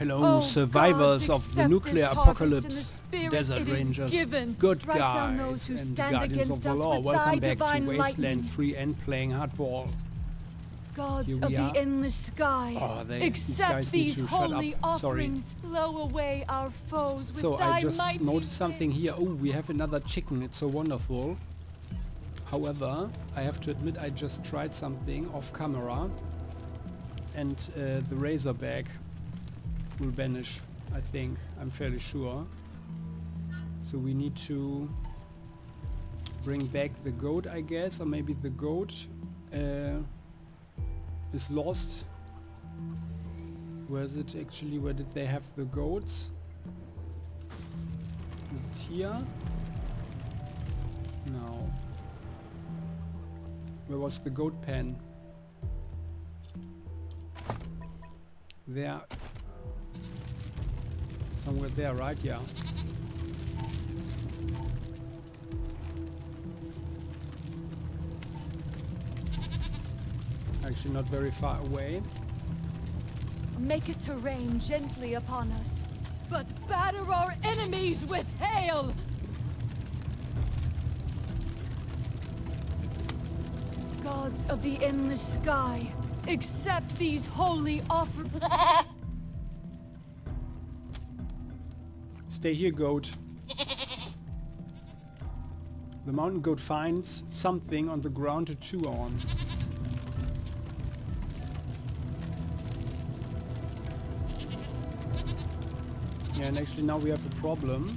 Hello, survivors of the nuclear apocalypse, desert rangers, good guys, and guardians of the law. Welcome back to Wasteland 3 and playing Hardball. Gods of the endless sky, accept these holy offerings, blow away our foes with thy mighty. So I just noticed something here. Oh, we have another chicken. It's so wonderful. However, I have to admit I just tried something off camera, and the razorback will vanish, I think. I'm fairly sure. So we need to bring back the goat, I guess, or maybe the goat is lost. Where is it actually? Where did they have the goats? Is it here? No. Where was the goat pen? There. Somewhere there, right? Yeah. Actually not very far away. Make it to rain gently upon us, but batter our enemies with hail! Gods of the endless sky, accept these holy offerings. Stay here, goat. The mountain goat finds something on the ground to chew on. Yeah, and actually now we have a problem.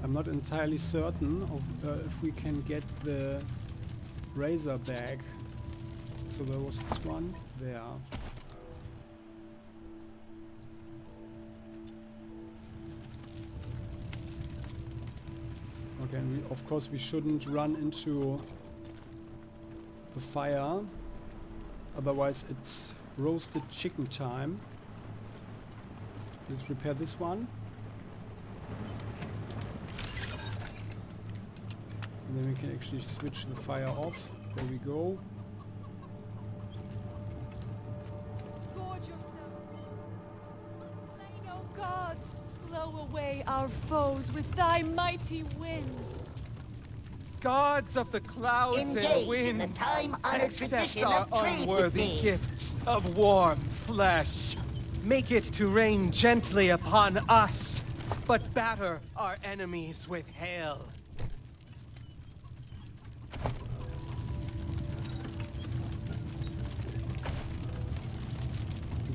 I'm not entirely certain of if we can get the razorback. So where was this one? There. Okay, and of course we shouldn't run into the fire, otherwise it's roasted chicken time. Let's repair this one. And then we can actually switch the fire off. There we go. Blow away our foes with thy mighty winds. Gods of the clouds and winds, accept our unworthy gifts of warm flesh. Make it to rain gently upon us, but batter our enemies with hail.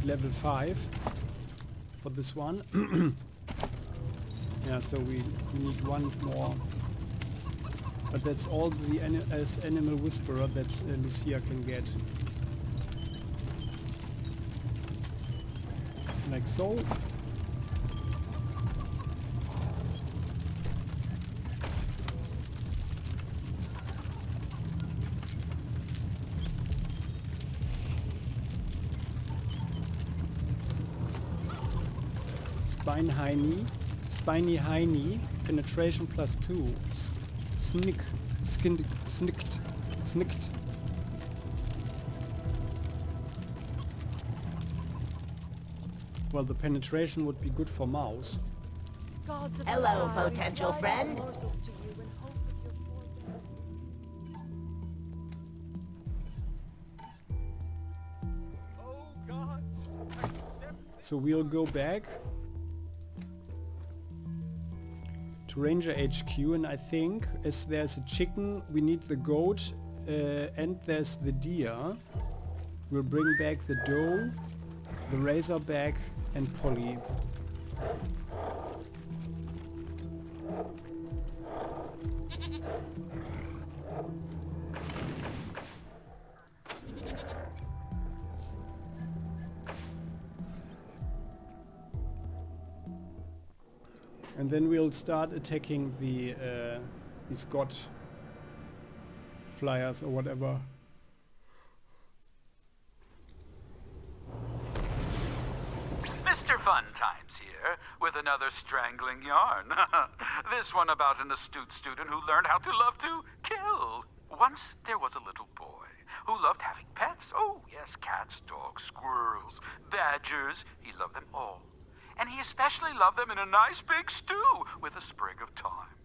Level 5 for this one. Yeah, so we need one more. But that's all the as animal whisperer that Lucia can get. Like so. Spiny Heiny, penetration +2. Snicked. Well, the penetration would be good for mouse. Hello, potential friend. So we'll go back to Ranger HQ, and I think as there's a chicken, we need the goat, and there's the deer. We'll bring back the doe, the razorback, and Polly. And then we'll start attacking the these god flyers or whatever. Mr. Fun Times here with another strangling yarn. This one about an astute student who learned how to love to kill. One was a little boy who loved having pets. Oh, yes, cats, dogs, squirrels, badgers. He loved them all. And he especially loved them in a nice big stew with a sprig of thyme.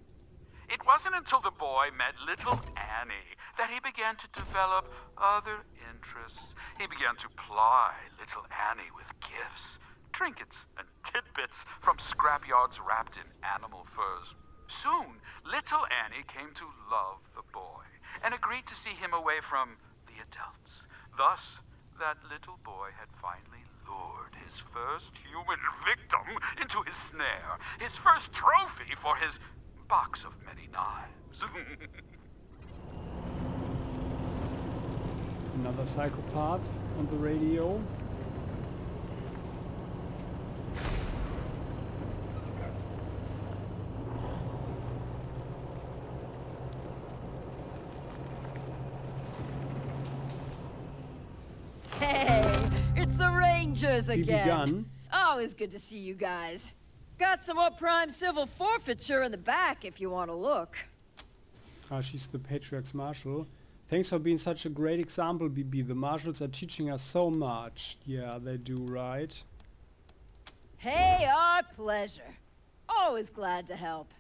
It wasn't until the boy met little Annie that he began to develop other interests. He began to ply little Annie with gifts, trinkets, and tidbits from scrapyards wrapped in animal furs. Soon, little Annie came to love the boy and agreed to see him away from the adults. Thus, that little boy had finally lured his first human victim into his snare, his first trophy for his box of many knives. Another psychopath on the radio. Hey, it's the Rangers again. Gun. Always good to see you guys. Got some more prime civil forfeiture in the back if you want to look. Ah, she's the Patriarch's marshal. Thanks for being such a great example, BB. The marshals are teaching us so much. Yeah, they do, right? Hey, our pleasure. Always glad to help.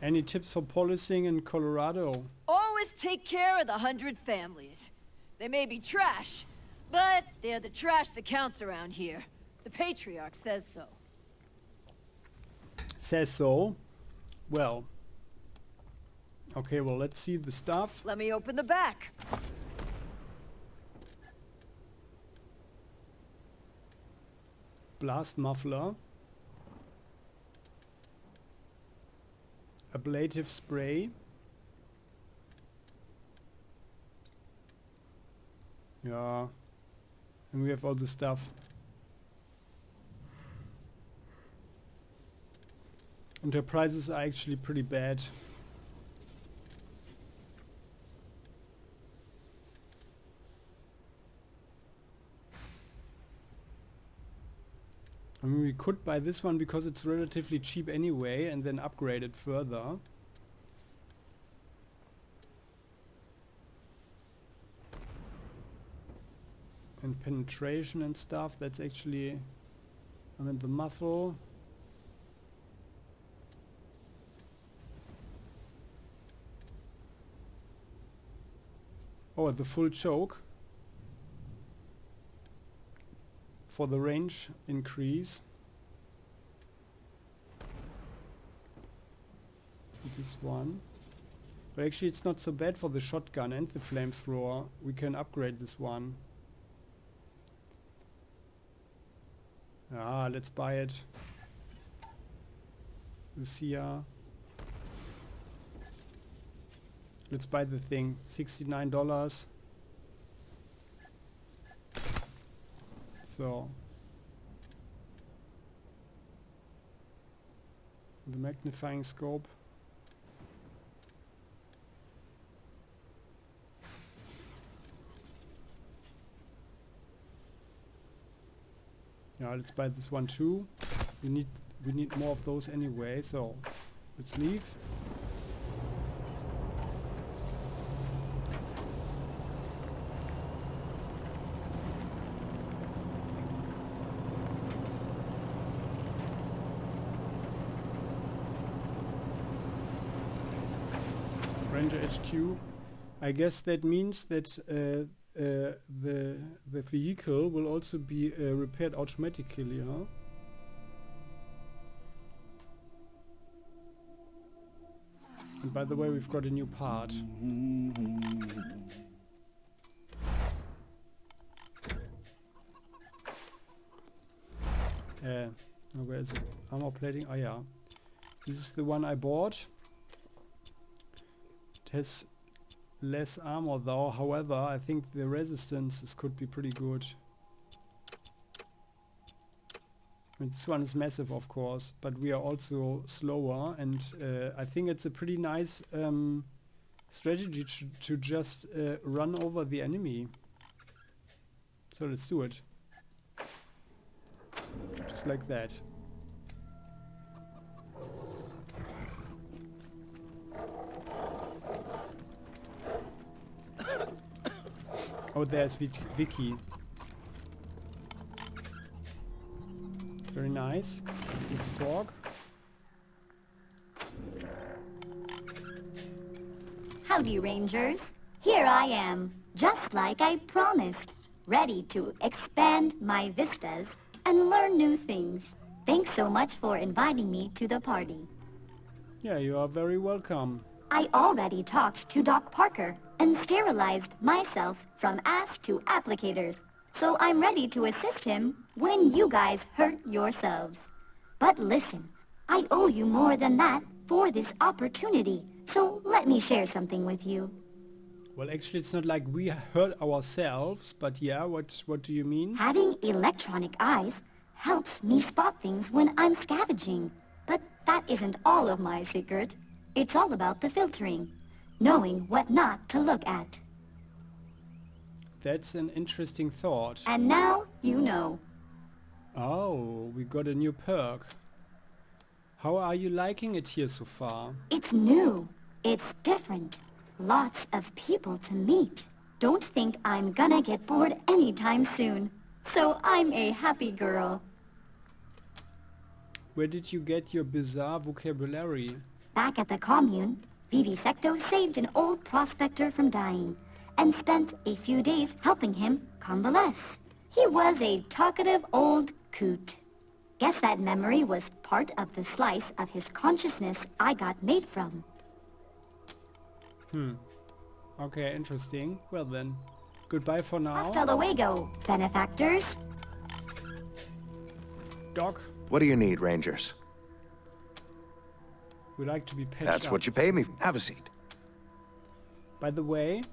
Any tips for policing in Colorado? Always take care of the 100 families. They may be trash, but they're the trash that counts around here. The Patriarch says so. Says so? Well. Okay, well, let's see the stuff. Let me open the back. Blast muffler. Ablative spray. Yeah. And we have all the stuff. And her prices are actually pretty bad. I mean, we could buy this one because it's relatively cheap anyway and then upgrade it further. And penetration and stuff, that's actually, I mean, the muffle. Oh, the full choke. For the range increase. This one. But actually it's not so bad for the shotgun and the flamethrower. We can upgrade this one. Ah, let's buy it. Lucia. Let's buy the thing. $69. So. The magnifying scope. Yeah, let's buy this one too. We need more of those anyway, so let's leave. Ranger HQ. I guess that means that the vehicle will also be repaired automatically, huh? And by the way, we've got a new part. Where is it? Armor plating? Oh yeah. This is the one I bought. It has less armor though, however I think the resistances could be pretty good. I mean, this one is massive of course, but we are also slower, and I think it's a pretty nice strategy to just run over the enemy. So let's do it. Just like that. Oh, there's Vicky. Very nice. Let's talk. Howdy, Rangers. Here I am, just like I promised, ready to expand my vistas and learn new things. Thanks so much for inviting me to the party. Yeah, you are very welcome. I already talked to Doc Parker and sterilized myself from ass to applicators, so I'm ready to assist him when you guys hurt yourselves. But listen, I owe you more than that for this opportunity, so let me share something with you. Well, actually, it's not like we hurt ourselves, but yeah, what do you mean? Having electronic eyes helps me spot things when I'm scavenging. But that isn't all of my secret. It's all about the filtering, knowing what not to look at. That's an interesting thought. And now you know. Oh, we got a new perk. How are you liking it here so far? It's new. It's different. Lots of people to meet. Don't think I'm gonna get bored anytime soon. So I'm a happy girl. Where did you get your bizarre vocabulary? Back at the commune, Vivisecto saved an old prospector from dying and spent a few days helping him convalesce. He was a talkative old coot. Guess that memory was part of the slice of his consciousness I got made from. Okay, interesting. Well then, goodbye for now. Hasta luego, benefactors. Doc, What do you need, Rangers? we like to be patched That's up. what you pay me. Have a seat. By the way,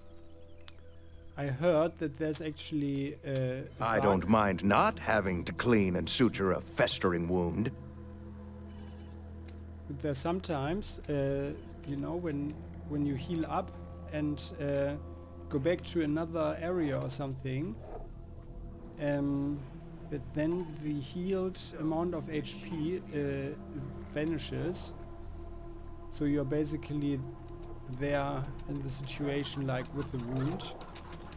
I heard that there's actually a I don't mind not having to clean and suture a festering wound. There's sometimes, you know, when you heal up and go back to another area or something, that then the healed amount of HP vanishes. So you're basically there in the situation like with the wound,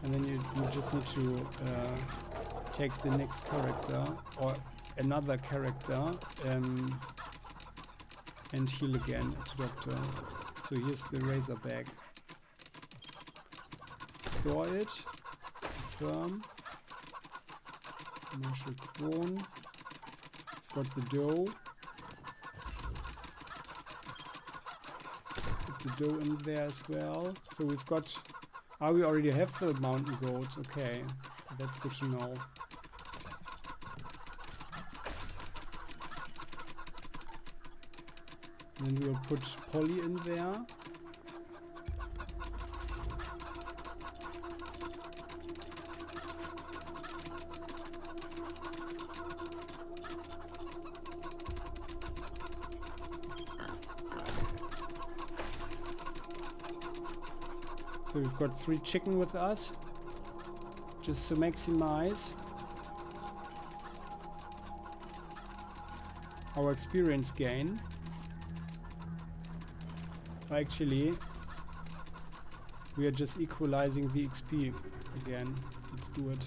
and then you just need to take the next character or another character and heal again at the doctor. So here's the razorback. Store it. Confirm. Marshal Krone. It's got the dough. Put the dough in there as well. So we've got... we already have the mountain goats. Okay. That's good to know. And then we'll put Polly in there. So we've got 3 chicken with us, just to maximize our experience gain. Actually, we are just equalizing the XP again. Let's do it.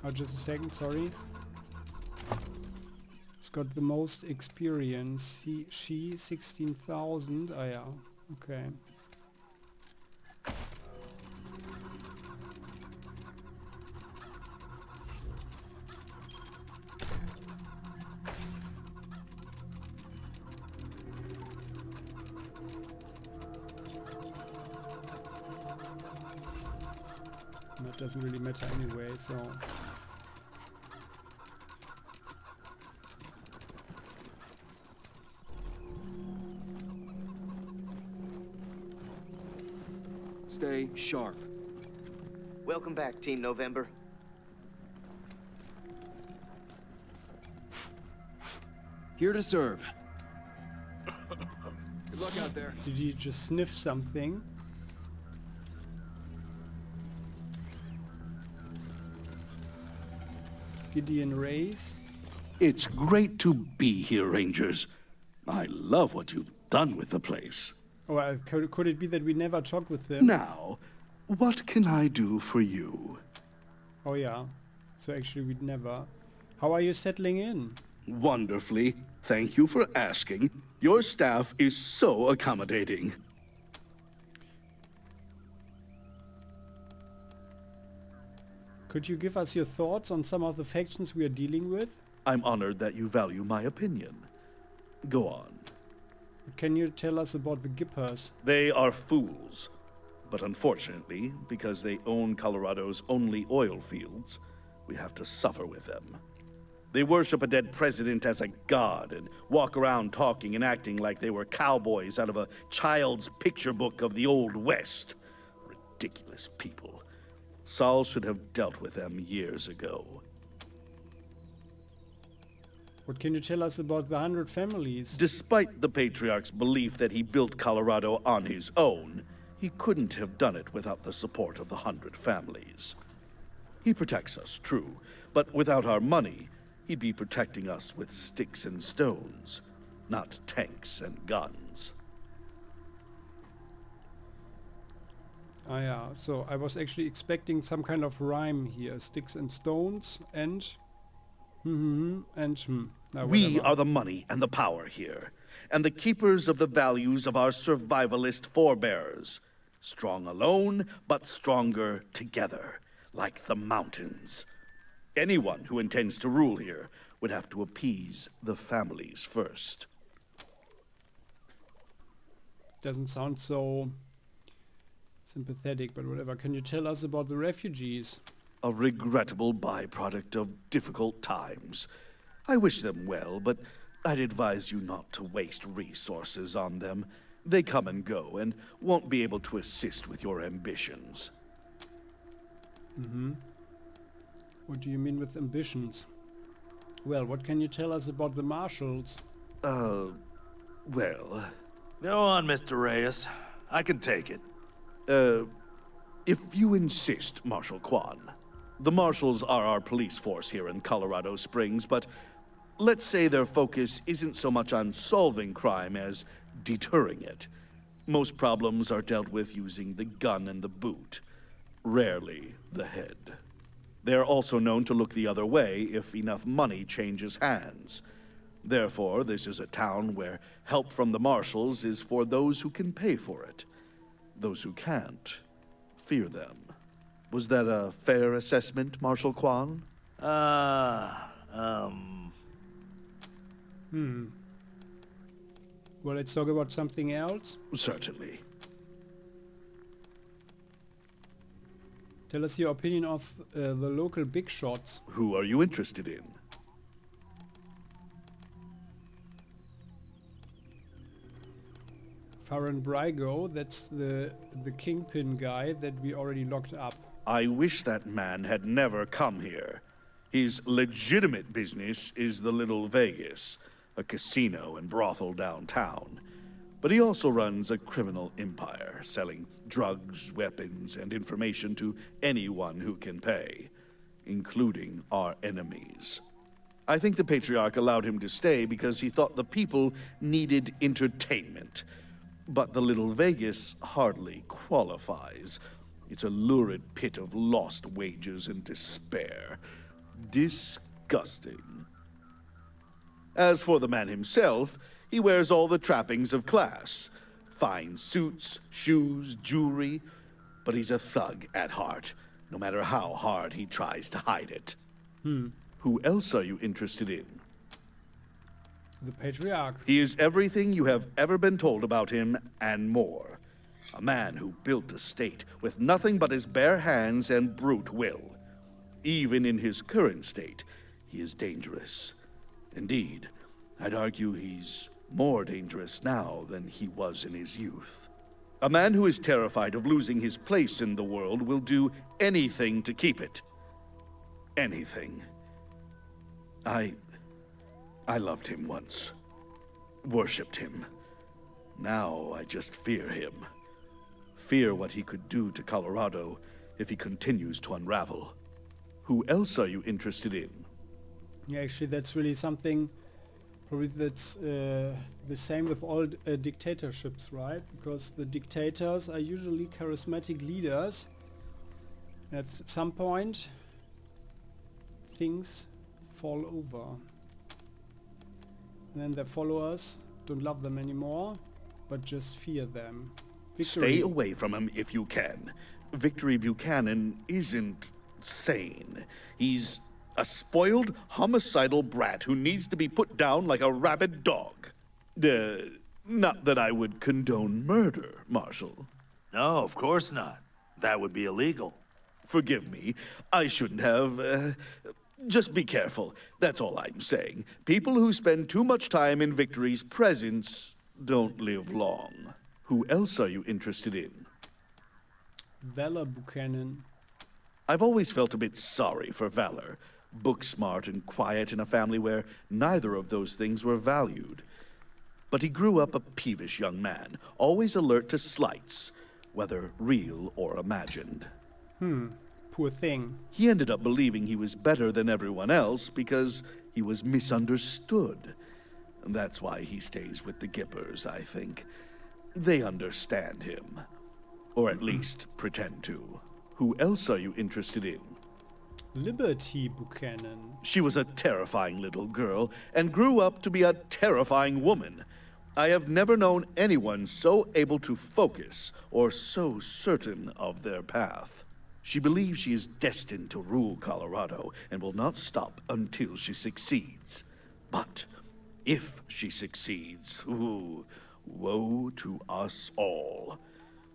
Oh, just a second, sorry. It's got the most experience. She 16,000. Oh yeah, okay. That doesn't really matter anyway, so... Stay sharp. Welcome back, Team November. Here to serve. Good luck out there. Did you just sniff something? Gideon Reyes. It's great to be here, Rangers. I love what you've done with the place. Oh, could it be that we never talked with them? Now, what can I do for you? Oh yeah, so actually we'd never. How are you settling in? Wonderfully. Thank you for asking. Your staff is so accommodating. Could you give us your thoughts on some of the factions we are dealing with? I'm honored that you value my opinion. Go on. Can you tell us about the Gippers? They are fools. But unfortunately, because they own Colorado's only oil fields, we have to suffer with them. They worship a dead president as a god and walk around talking and acting like they were cowboys out of a child's picture book of the Old West. Ridiculous people. Saul should have dealt with them years ago. What can you tell us about the 100 families? Despite the Patriarch's belief that he built Colorado on his own, he couldn't have done it without the support of the 100 families. He protects us, true, but without our money, he'd be protecting us with sticks and stones, not tanks and guns. Ah yeah, so I was actually expecting some kind of rhyme here. Sticks and stones and... We are the money and the power here, and the keepers of the values of our survivalist forebears. Strong alone, but stronger together, like the mountains. Anyone who intends to rule here would have to appease the families first. Doesn't sound so sympathetic, but whatever. Can you tell us about the refugees? A regrettable byproduct of difficult times. I wish them well, but I'd advise you not to waste resources on them. They come and go, and won't be able to assist with your ambitions. What do you mean with ambitions? Well, what can you tell us about the marshals? Well... Go on, Mr. Reyes. I can take it. If you insist, Marshal Quan. The marshals are our police force here in Colorado Springs, but let's say their focus isn't so much on solving crime as deterring it. Most problems are dealt with using the gun and the boot, rarely the head. They're also known to look the other way if enough money changes hands. Therefore, this is a town where help from the marshals is for those who can pay for it. Those who can't, fear them. Was that a fair assessment, Marshal Quan? Well, let's talk about something else. Certainly. Tell us your opinion of the local big shots. Who are you interested in? Farron Brygo, that's the kingpin guy that we already locked up. I wish that man had never come here. His legitimate business is the Little Vegas, a casino and brothel downtown. But he also runs a criminal empire, selling drugs, weapons, and information to anyone who can pay, including our enemies. I think the Patriarch allowed him to stay because he thought the people needed entertainment. But the Little Vegas hardly qualifies. It's a lurid pit of lost wages and despair. Disgusting. As for the man himself, he wears all the trappings of class. Fine suits, shoes, jewelry. But he's a thug at heart, no matter how hard he tries to hide it. Who else are you interested in? The Patriarch. He is everything you have ever been told about him, and more. A man who built a state with nothing but his bare hands and brute will. Even in his current state, he is dangerous. Indeed, I'd argue he's more dangerous now than he was in his youth. A man who is terrified of losing his place in the world will do anything to keep it. Anything. I loved him once. Worshipped him. Now I just fear him. Fear what he could do to Colorado if he continues to unravel. Who else are you interested in? Yeah, actually that's really something, probably that's the same with all dictatorships, right? Because the dictators are usually charismatic leaders. At some point, things fall over. And then their followers don't love them anymore, but just fear them. Victory. Stay away from him if you can. Victory Buchanan isn't sane. He's a spoiled, homicidal brat who needs to be put down like a rabid dog. Not that I would condone murder, Marshal. No, of course not. That would be illegal. Forgive me. I shouldn't have. Just be careful. That's all I'm saying. People who spend too much time in Victory's presence don't live long. Who else are you interested in? Valor Buchanan. I've always felt a bit sorry for Valor. Book smart and quiet in a family where neither of those things were valued. But he grew up a peevish young man, always alert to slights, whether real or imagined. Poor thing. He ended up believing he was better than everyone else because he was misunderstood. And that's why he stays with the Gippers, I think. They understand him. Or at least pretend to. Who else are you interested in? Liberty Buchanan. She was a terrifying little girl and grew up to be a terrifying woman. I have never known anyone so able to focus or so certain of their path. She believes she is destined to rule Colorado and will not stop until she succeeds. But if she succeeds, woe to us all.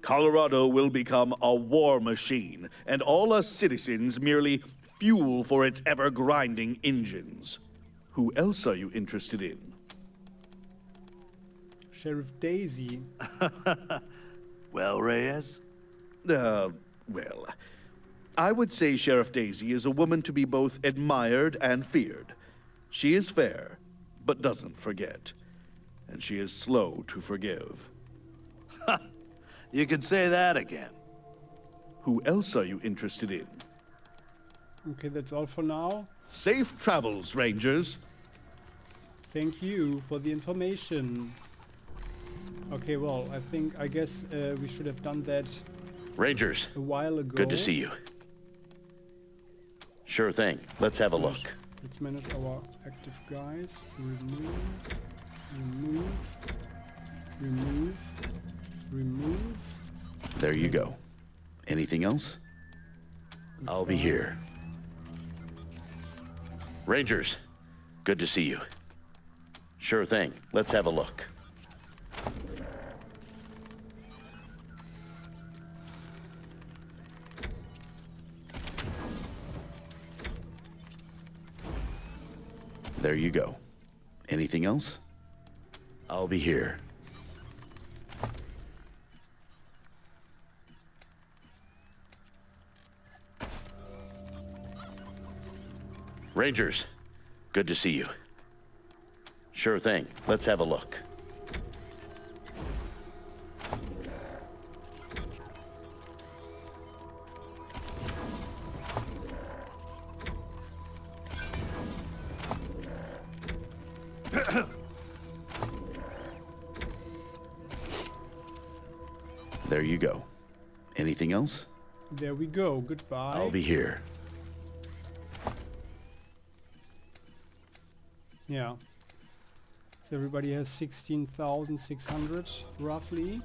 Colorado will become a war machine, and all us citizens merely fuel for its ever-grinding engines. Who else are you interested in? Sheriff Daisy. Well, Reyes? Well, I would say Sheriff Daisy is a woman to be both admired and feared. She is fair, but doesn't forget. And she is slow to forgive. You could say that again. Who else are you interested in? Okay, that's all for now. Safe travels, Rangers. Thank you for the information. Okay, well, I guess we should have done that Rangers, a while ago. good to see you. Sure thing. Let's have a look. Let's manage our active guys. Remove, remove, remove, remove. There you go. Anything else? I'll be here. Rangers, good to see you. Sure thing. Let's have a look. There you go. Anything else? I'll be here. Rangers, good to see you. Sure thing. Let's have a look. There you go. Anything else? There we go. Goodbye. I'll be here. Yeah. So everybody has 16,600 roughly.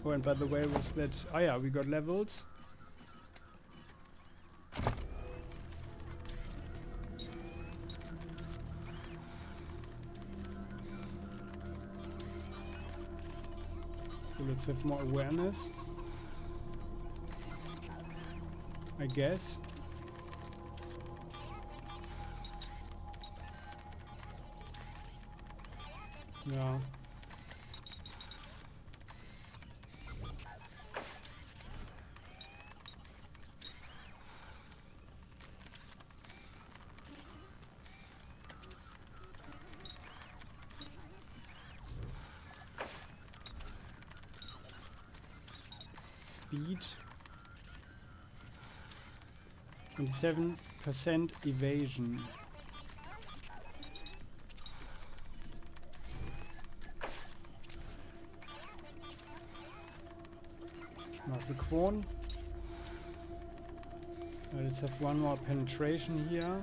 Oh, and by the way, was that... Oh yeah, we got levels. So let's have more awareness, I guess. Yeah. Speed. 27% evasion. Magic one. Let's have one more penetration here.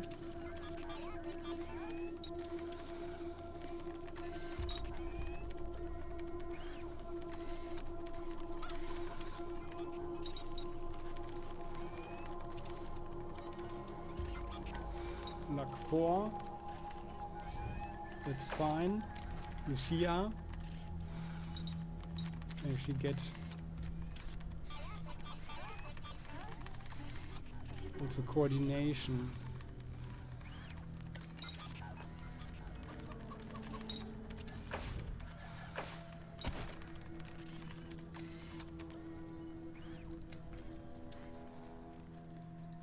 Luck 4. That's fine. Lucia. Can she get also coordination?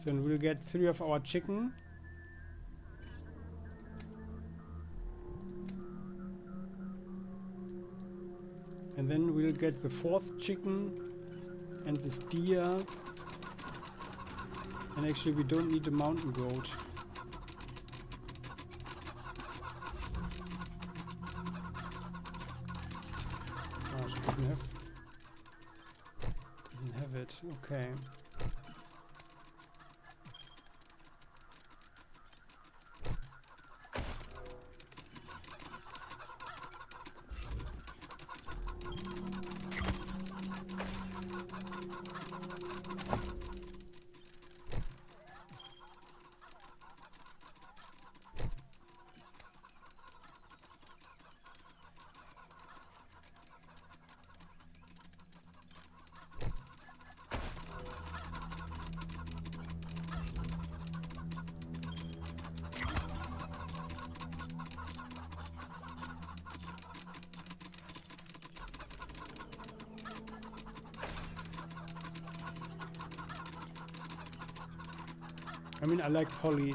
Then we'll get 3 of our chicken. And then we'll get the 4th chicken and this deer. And actually we don't need a mountain goat. Oh, she doesn't have it. Okay. I mean, I like Polly.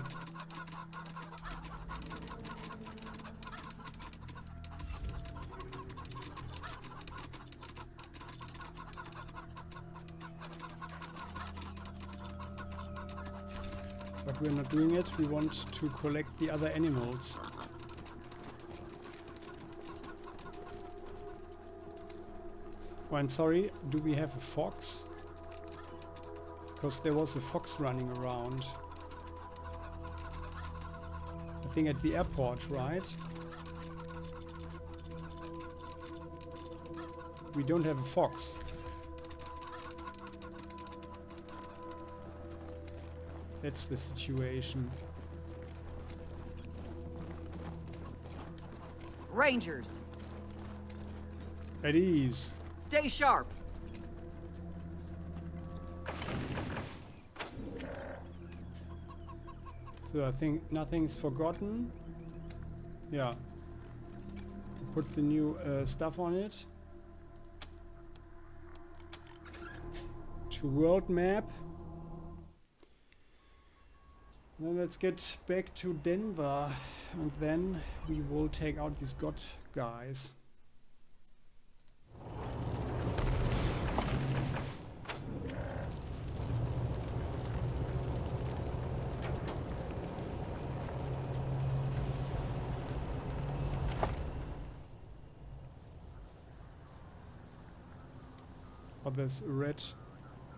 But we're not doing it. We want to collect the other animals. Oh, I'm sorry. Do we have a fox? Because there was a fox running around. I think at the airport, right? We don't have a fox. That's the situation. Rangers. At ease. Stay sharp. So I think nothing's forgotten. Yeah. Put the new stuff on it. To world map. Then let's get back to Denver. And then we will take out these god guys. Oh, there's a red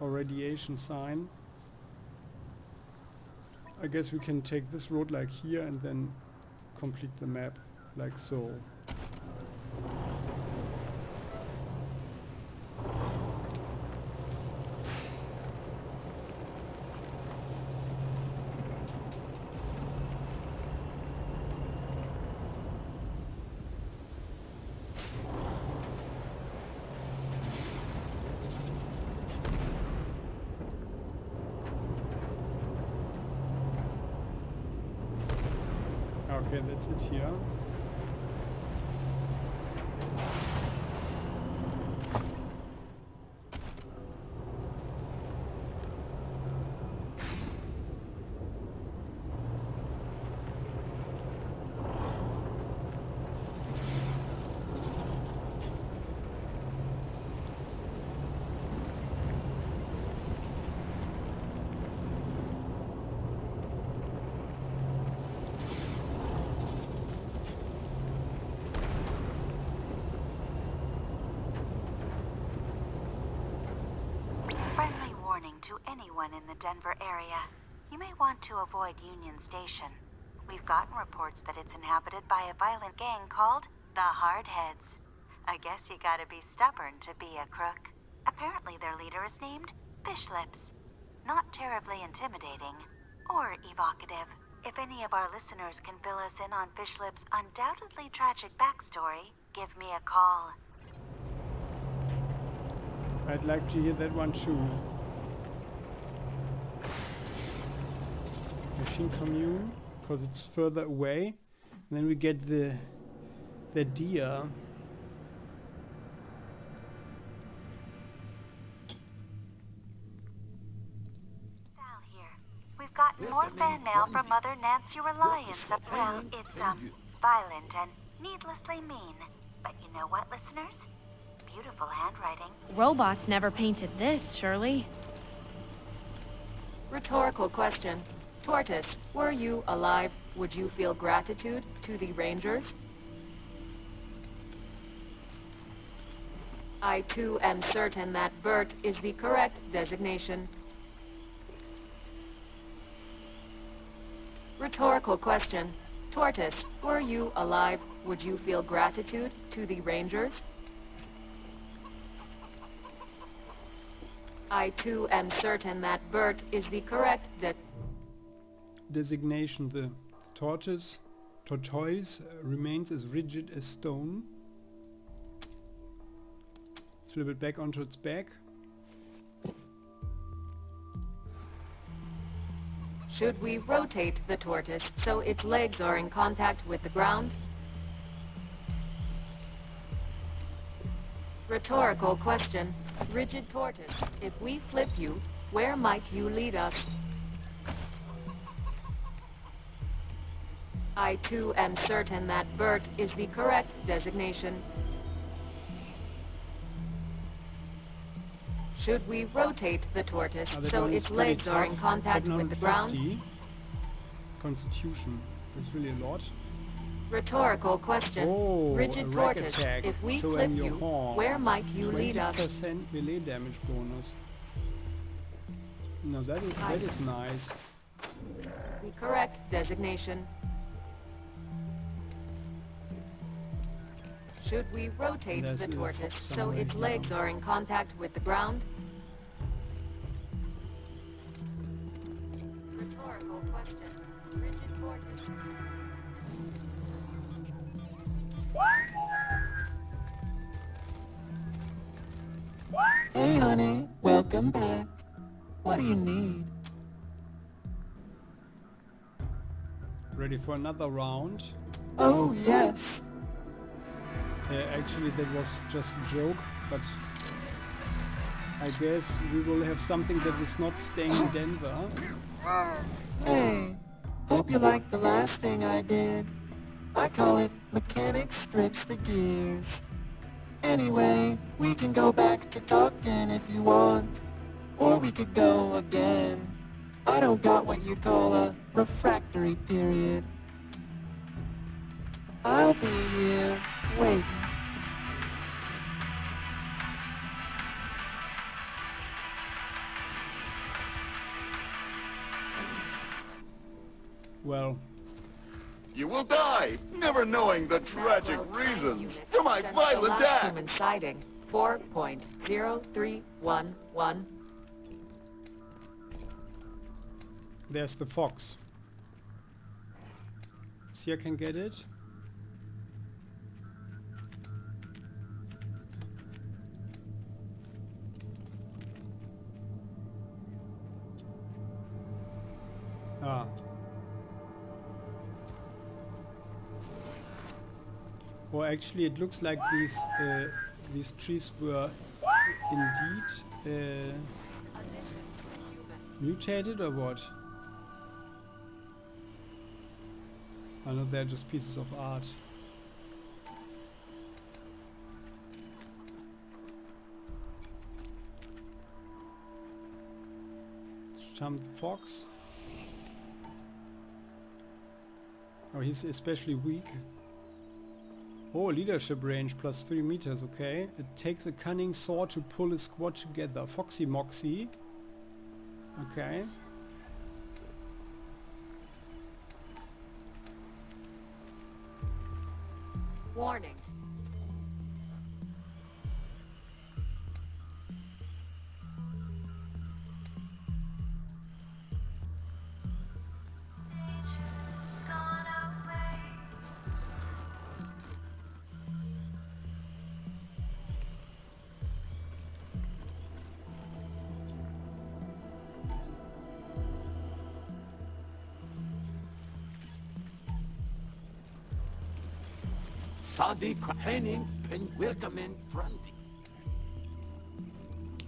or radiation sign. I guess we can take this road like here and then complete the map like so. Okay, that's it here. Friendly warning to anyone in the Denver area. You may want to avoid Union Station. We've gotten reports that it's inhabited by a violent gang called the Hardheads. I guess you gotta be stubborn to be a crook. Apparently their leader is named Fishlips. Not terribly intimidating or evocative. If any of our listeners can fill us in on Fishlips' undoubtedly tragic backstory, give me a call. I'd like to hear that one too. Machine commune, because it's further away. And then we get the deer. Sal here. We've gotten more fan mail from Mother Nancy Reliance. Well, it's violent and needlessly mean. But you know what, listeners? Beautiful handwriting. Robots never painted this, surely. Rhetorical question. Tortoise, were you alive? Would you feel gratitude to the Rangers? I too am certain that Bert is the correct designation. Rhetorical question. Tortoise, were you alive? Would you feel gratitude to the Rangers? I too am certain that Bert is the correct designation. The tortoise remains as rigid as stone. Let's flip it back onto its back. Should we rotate the tortoise so its legs are in contact with the ground? Rhetorical question. Rigid tortoise, if we flip you, where might you lead us? I too am certain that Bert is the correct designation. Should we rotate the tortoise so its legs are in contact with the ground? Constitution. That's really a lot. Rhetorical question. Oh, rigid tortoise, attack. if we So flip you, where might you lead us? 20% melee damage bonus. No, that is nice. The correct designation. Should we rotate the tortoise so its legs are in contact with the ground? Rhetorical question. Rigid tortoise. Hey honey, welcome back. What do you need? Ready for another round? Oh yes. Actually that was just a joke, but I guess we will have something that is not staying in Denver. Hey, hope you liked the last thing I did. I call it Mechanic Strips the Gears. Anyway, we can go back to talking if you want, or we could go again. I don't got what you call a refractory period. I'll be here waiting. Well, you will die, never knowing the tragic reasons for my violent act. Human sighting, 4.0311. there's the fox. See, I can get it. Ah. Or actually it looks like these trees were indeed mutated or what? I know they're just pieces of art. Jump fox. Oh, he's especially weak. Oh, leadership range plus 3 meters, okay. It takes a cunning sword to pull a squad together. Foxy Moxie. Okay. Warning.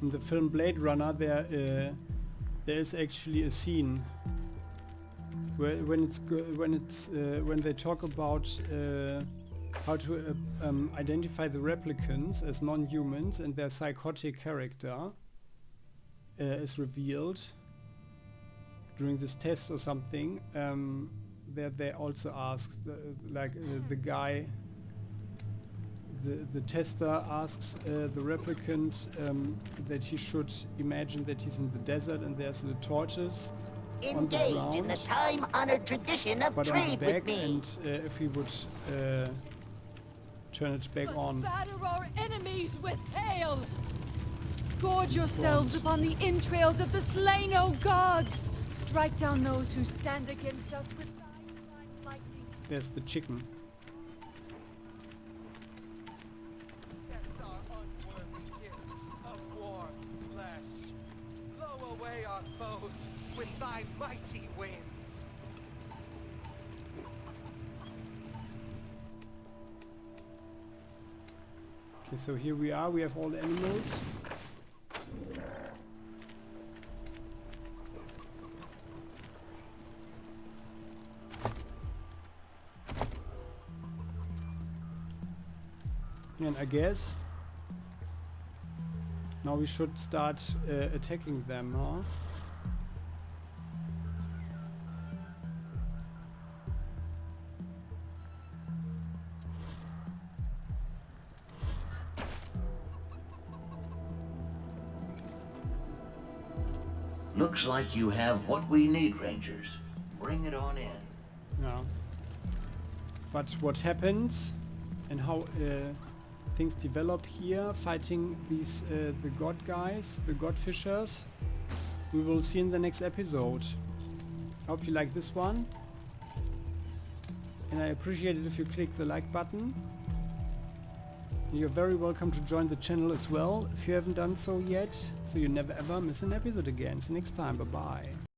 In the film Blade Runner, there is actually a scene where when they talk about how to identify the replicants as non-humans, and their psychotic character is revealed during this test or something. They also ask the guy. The tester asks the replicant that he should imagine that he's in the desert and there's the torches on the ground, in the time-honored tradition of trade with me. And if he would turn it back on. Batter our enemies with hail! Gorge yourselves upon the entrails of the slain, O gods! Strike down those who stand against us with thy divine lightning. There's the chicken. Foes with thy mighty winds. Okay, so here we are. We have all the animals. And I guess now we should start attacking them, huh? Looks like you have what we need, Rangers. Bring it on in. Yeah. But what happens and how things develop here, fighting these the god guys, the Godfishers, we will see in the next episode. I hope you like this one. And I appreciate it if you click the like button. You're very welcome to join the channel as well if you haven't done so yet, so you never ever miss an episode again. See you next time. Bye bye.